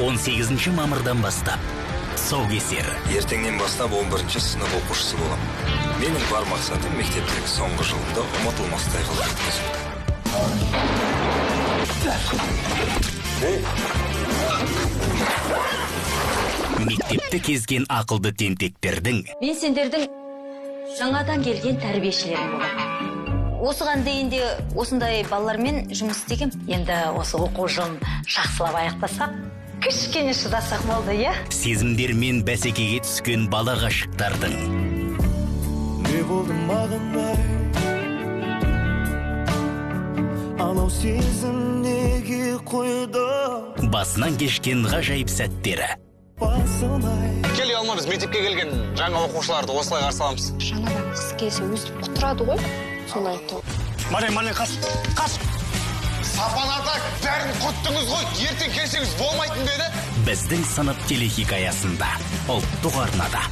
18 мамырдан бастап тұсаукесер. Ертеңнен бастап 11-ші сынып оқушысы болам. Менің бар мақсатым мектептегі соңғы жылымда ұмытылмастай қылып өткізу. Мектепті кезген ақылды тентектердің Мен сендердің жаңадан келген тәрбиешілерің боламын. Осыған дейін де осындай балалармен жұмыс істегем. Енді осы оқу жылын жақсылап аяқтасақ, кішкене шыдасақ болды, иә? сезімдермен бәсекеге түскен бала ғашықтардың Не болды маған анау сезім неге қойды басынан кешкен ғажайып сәттері. Келе алмаңыз, мектепке келген жаңа оқушыларды осылай қарсы аламыз. Жаңадан қыз келсе өстіп құтырады ғой. Соны айтты. Мане, қас. Сапанада бәрін құттыңыз ғой. Ертең келсеңіз болмайтын деді. Біздің сынып телехикаясында ұлттық арнада.